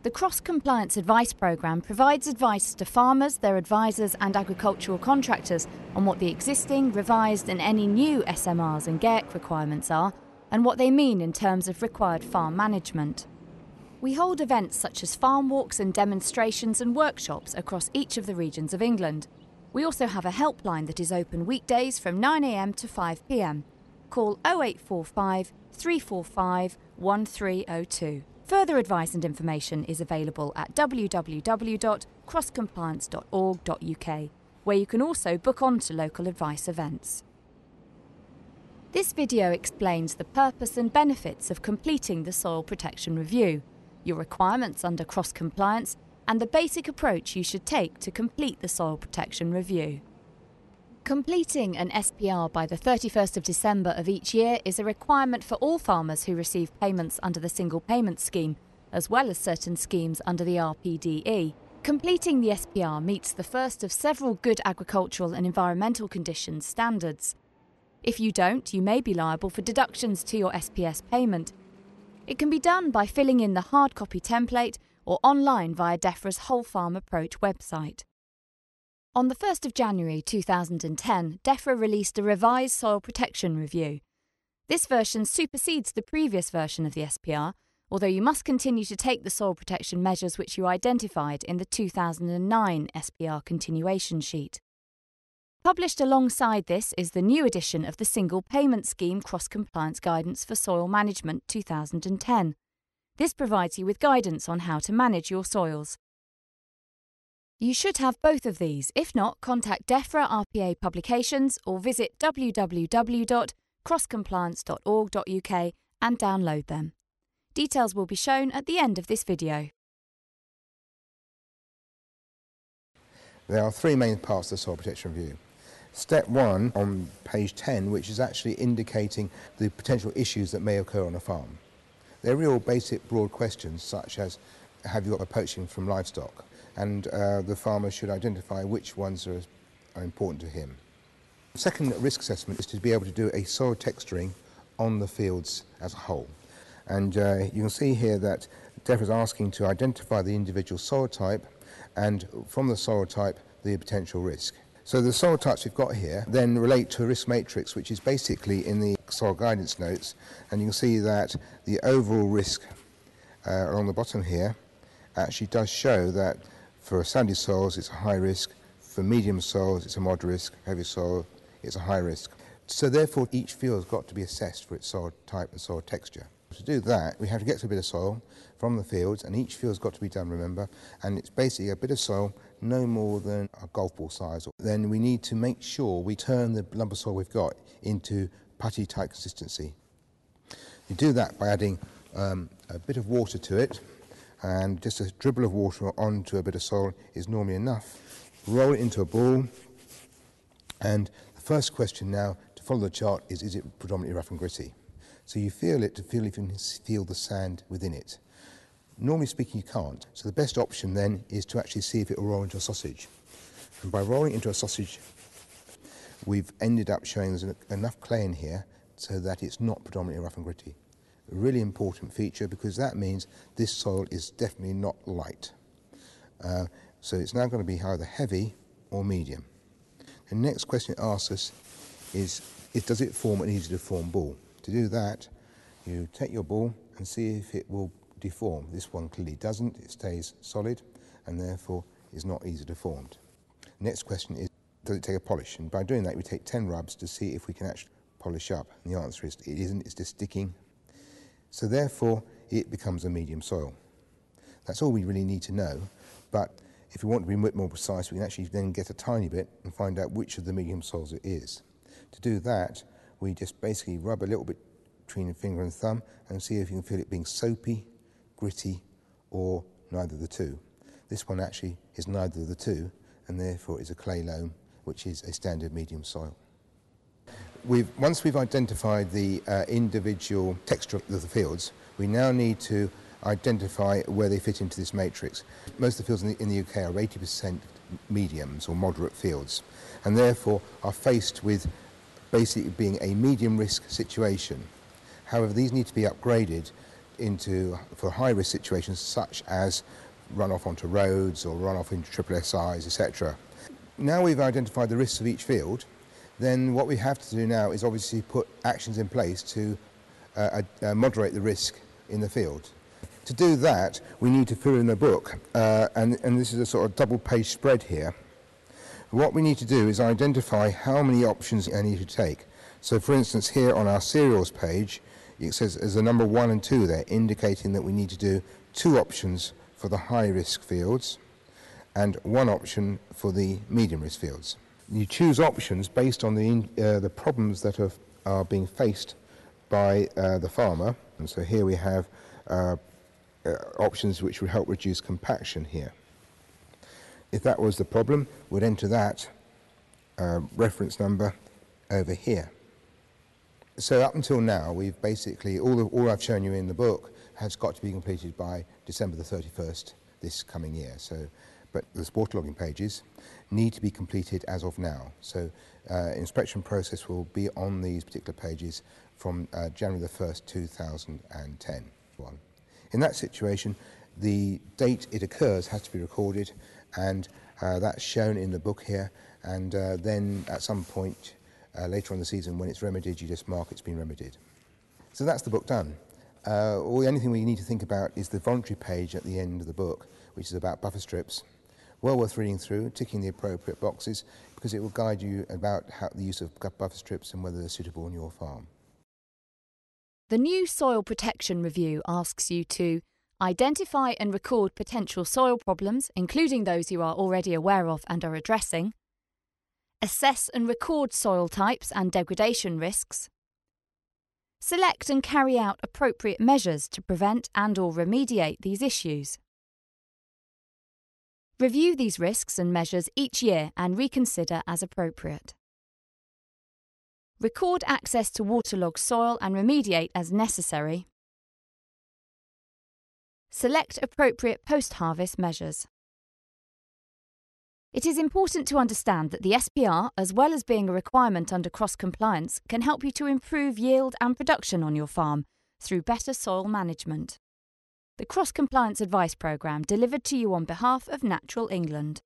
The Cross Compliance Advice Programme provides advice to farmers, their advisors and agricultural contractors on what the existing, revised and any new SMRs and GAERC requirements are and what they mean in terms of required farm management. We hold events such as farm walks and demonstrations and workshops across each of the regions of England. We also have a helpline that is open weekdays from 9 a.m. to 5 p.m. Call 0845 345 1302. Further advice and information is available at www.crosscompliance.org.uk, where you can also book on to local advice events. This video explains the purpose and benefits of completing the Soil Protection Review, your requirements under Cross Compliance, and the basic approach you should take to complete the Soil Protection Review. Completing an SPR by the 31st of December of each year is a requirement for all farmers who receive payments under the Single Payment Scheme, as well as certain schemes under the RPDE. Completing the SPR meets the first of several good agricultural and environmental conditions standards. If you don't, you may be liable for deductions to your SPS payment. It can be done by filling in the hard copy template or online via DEFRA's Whole Farm Approach website. On the 1st of January 2010, DEFRA released a revised Soil Protection Review. This version supersedes the previous version of the SPR, although you must continue to take the soil protection measures which you identified in the 2009 SPR continuation sheet. Published alongside this is the new edition of the Single Payment Scheme Cross-Compliance Guidance for Soil Management 2010. This provides you with guidance on how to manage your soils. You should have both of these. If not, contact DEFRA RPA Publications or visit www.crosscompliance.org.uk and download them. Details will be shown at the end of this video. There are three main parts of the Soil Protection Review. Step 1 on page 10, which is actually indicating the potential issues that may occur on a farm. They're real basic broad questions such as, have you got poaching from livestock? And the farmer should identify which ones are important to him. The second risk assessment is to be able to do a soil texturing on the fields as a whole. And you can see here that DEFRA is asking to identify the individual soil type and from the soil type the potential risk. So the soil types we've got here then relate to a risk matrix which is basically in the soil guidance notes, and you can see that the overall risk along the bottom here actually does show that for sandy soils it's a high risk, for medium soils it's a moderate risk, heavy soil it's a high risk. So therefore each field has got to be assessed for its soil type and soil texture. To do that we have to get to a bit of soil from the fields, and each field's got to be done, remember, and it's basically a bit of soil no more than a golf ball size. Then we need to make sure we turn the lump of soil we've got into putty type consistency. You do that by adding a bit of water to it, and just a dribble of water onto a bit of soil is normally enough. Roll it into a ball, and the first question now to follow the chart is it predominantly rough and gritty? So you feel it to feel if you can feel the sand within it. Normally speaking you can't, so the best option then is to actually see if it will roll into a sausage. And by rolling into a sausage we've ended up showing there's enough clay in here so that it's not predominantly rough and gritty. A really important feature, because that means this soil is definitely not light. So it's now going to be either heavy or medium. The next question it asks us is does it form an easy to form ball? To do that, you take your ball and see if it will deform. This one clearly doesn't, it stays solid and therefore is not easily deformed. Next question is, does it take a polish? And by doing that we take 10 rubs to see if we can actually polish up. And the answer is it isn't, it's just sticking. So therefore it becomes a medium soil. That's all we really need to know, but if we want to be a bit more precise we can actually then get a tiny bit and find out which of the medium soils it is. To do that we just basically rub a little bit between the finger and thumb and see if you can feel it being soapy, gritty or neither of the two. This one actually is neither of the two and therefore is a clay loam, which is a standard medium soil. Once we've identified the individual texture of the fields, we now need to identify where they fit into this matrix. Most of the fields in the UK are 80% mediums or moderate fields and therefore are faced with basically being a medium risk situation. However, these need to be upgraded for high-risk situations such as runoff onto roads or runoff into triple SIs, etc. Now we've identified the risks of each field, then what we have to do now is obviously put actions in place to moderate the risk in the field. To do that, we need to fill in a book, and this is a sort of double-page spread here. What we need to do is identify how many options I need to take. So for instance, here on our serials page, it says there's a number 1 and 2 there, indicating that we need to do 2 options for the high-risk fields and 1 option for the medium-risk fields. You choose options based on the problems that are being faced by the farmer. And so here we have options which would help reduce compaction here. If that was the problem, we'd enter that reference number over here. So up until now, we've basically, all I've shown you in the book has got to be completed by December the 31st this coming year. So, but the waterlogging pages need to be completed as of now. So inspection process will be on these particular pages from January the 1st, 2010. In that situation, the date it occurs has to be recorded, and that's shown in the book here, and then at some point later on in the season when it's remedied, you just mark it's been remedied. So that's the book done. The only thing we need to think about is the voluntary page at the end of the book, which is about buffer strips. Well worth reading through, ticking the appropriate boxes, because it will guide you about the use of buffer strips and whether they're suitable on your farm. The new Soil Protection Review asks you to identify and record potential soil problems, including those you are already aware of and are addressing, assess and record soil types and degradation risks, select and carry out appropriate measures to prevent and/or remediate these issues. Review these risks and measures each year and reconsider as appropriate. Record access to waterlogged soil and remediate as necessary. Select appropriate post-harvest measures. It is important to understand that the SPR, as well as being a requirement under cross-compliance, can help you to improve yield and production on your farm through better soil management. The Cross Compliance Advice Programme delivered to you on behalf of Natural England.